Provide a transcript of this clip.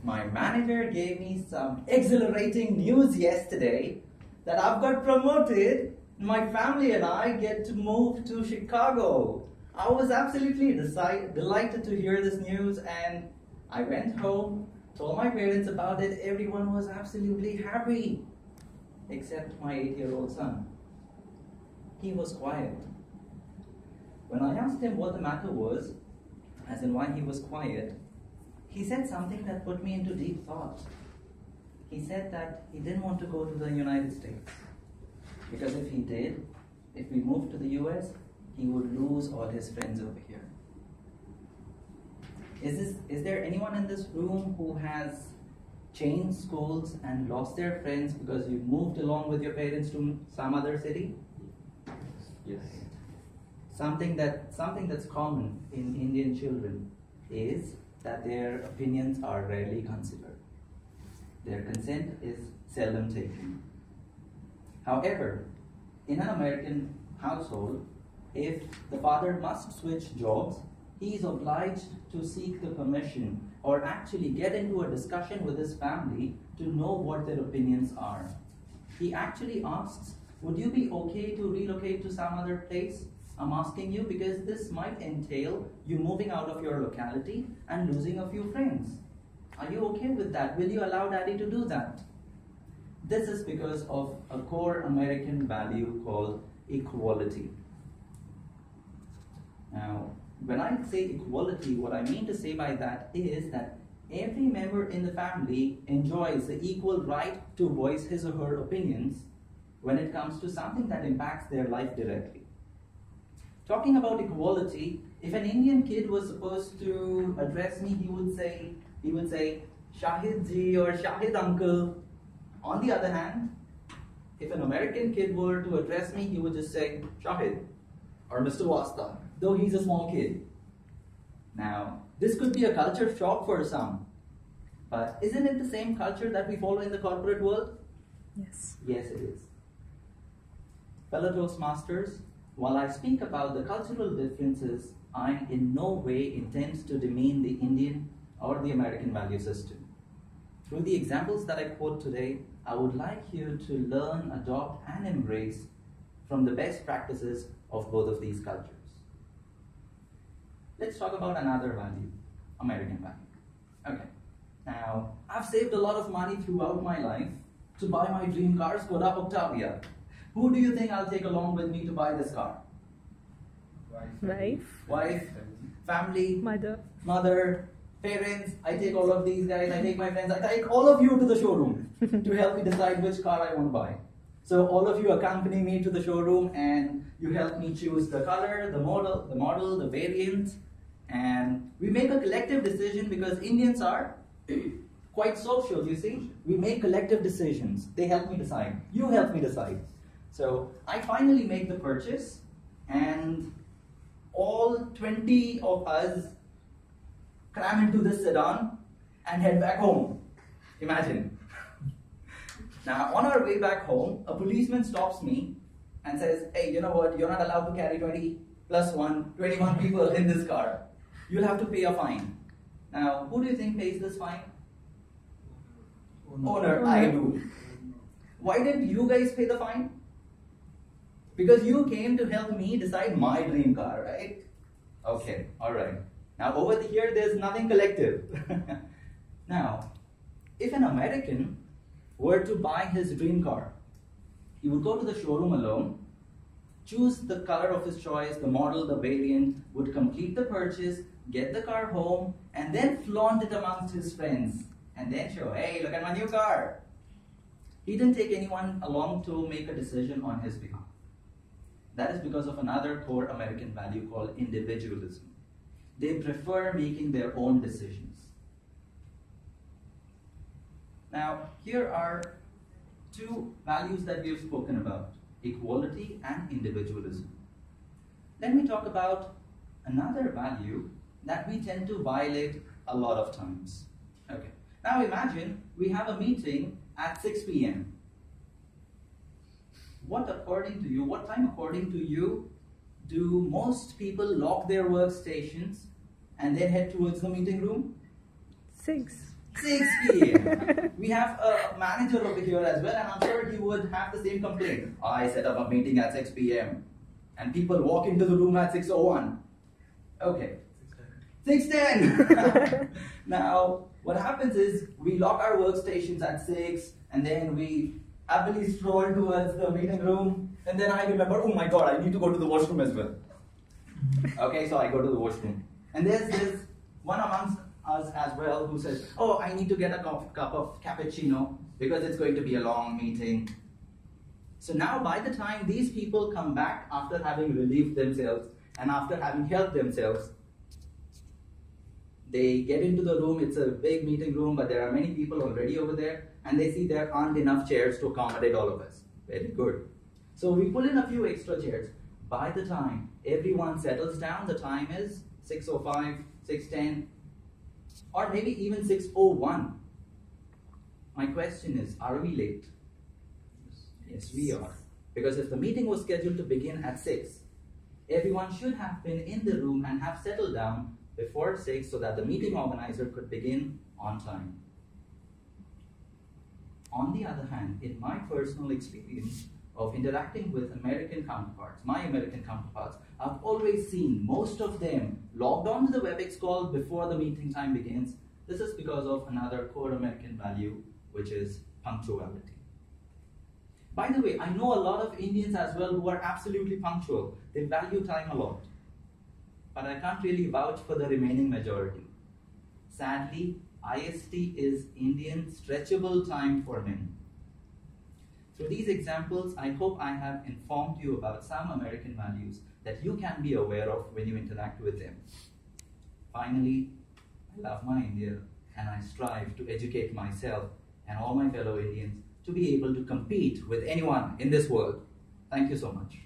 My manager gave me some exhilarating news yesterday that I've got promoted. My family and I get to move to Chicago. I was absolutely delighted to hear this news, and I went home, told my parents about it. Everyone was absolutely happy, except my 8-year-old son. He was quiet. When I asked him what the matter was, as in why he was quiet, he said something that put me into deep thought. He said that he didn't want to go to the United States, because if he did, if we moved to the US, he would lose all his friends over here. Is there anyone in this room who has changed schools and lost their friends because you moved along with your parents to some other city? Yes. Something that's common in Indian children is that their opinions are rarely considered. Their consent is seldom taken. However, in an American household, if the father must switch jobs, he is obliged to seek the permission or actually get into a discussion with his family to know what their opinions are. He actually asks, would you be okay to relocate to some other place? I'm asking you because this might entail you moving out of your locality and losing a few friends. Are you okay with that? Will you allow daddy to do that? This is because of a core American value called equality. Now, when I say equality, what I mean to say by that is that every member in the family enjoys the equal right to voice his or her opinions when it comes to something that impacts their life directly. Talking about equality, if an Indian kid was supposed to address me, he would say, Shahid ji or Shahid uncle. On the other hand, if an American kid were to address me, he would just say, Shahid or Mr. Wasta, though he's a small kid. Now, this could be a culture shock for some, but isn't it the same culture that we follow in the corporate world? Yes. Yes, it is. Fellow Toastmasters, while I speak about the cultural differences, I in no way intend to demean the Indian or the American value system. Through the examples that I quote today, I would like you to learn, adopt, and embrace from the best practices of both of these cultures. Let's talk about another value, American value. Okay, now I've saved a lot of money throughout my life to buy my dream car, Skoda Octavia. Who do you think I'll take along with me to buy this car? Wife, family, mother, parents. I take all of these guys, I take my friends, I take all of you to the showroom to help me decide which car I want to buy. So all of you accompany me to the showroom and you help me choose the color, the model, the variant, and we make a collective decision because Indians are quite social, you see. We make collective decisions. They help me decide. You help me decide. So I finally make the purchase and all 20 of us cram into this sedan and head back home. Imagine. Now, on our way back home, a policeman stops me and says, hey, you know what, you're not allowed to carry 21 people in this car. You'll have to pay a fine. Now, who do you think pays this fine? Owner, I do. Why didn't you guys pay the fine? Because you came to help me decide my dream car, right? Okay, alright. Now over here, there's nothing collective. Now, if an American were to buy his dream car, he would go to the showroom alone, choose the color of his choice, the model, the variant, would complete the purchase, get the car home, and then flaunt it amongst his friends, and then show, hey, look at my new car. He didn't take anyone along to make a decision on his behalf. That is because of another core American value called individualism. They prefer making their own decisions. Now, here are two values that we have spoken about, equality and individualism. Let me talk about another value that we tend to violate a lot of times. Okay. Now imagine we have a meeting at 6 p.m. What time according to you do most people lock their workstations and then head towards the meeting room? 6. 6 p.m. We have a manager over here as well, and I'm sure he would have the same complaint. I set up a meeting at 6 p.m. and people walk into the room at 6:01. Okay. 6:10. Now, what happens is we lock our workstations at 6, and then we happily stroll towards the meeting room, and then I remember, oh my god, I need to go to the washroom as well. Okay, so I go to the washroom. And there's one amongst us as well who says, oh, I need to get a cup of cappuccino because it's going to be a long meeting. So now by the time these people come back after having relieved themselves and after having helped themselves, they get into the room. It's a big meeting room, but there are many people already over there, and they see there aren't enough chairs to accommodate all of us. Very good. So we pull in a few extra chairs. By the time everyone settles down, the time is 6:05, 6:10, or maybe even 6:01. My question is, are we late? Yes, we are. Because if the meeting was scheduled to begin at 6, everyone should have been in the room and have settled down before 6 so that the meeting organizer could begin on time. On the other hand, in my personal experience of interacting with American counterparts, my American counterparts, I've always seen most of them logged on to the WebEx call before the meeting time begins. This is because of another core American value, which is punctuality. By the way, I know a lot of Indians as well who are absolutely punctual. They value time a lot. But I can't really vouch for the remaining majority. Sadly, IST is Indian stretchable time for many. Through these examples, I hope I have informed you about some American values that you can be aware of when you interact with them. Finally, I love my India, and I strive to educate myself and all my fellow Indians to be able to compete with anyone in this world. Thank you so much.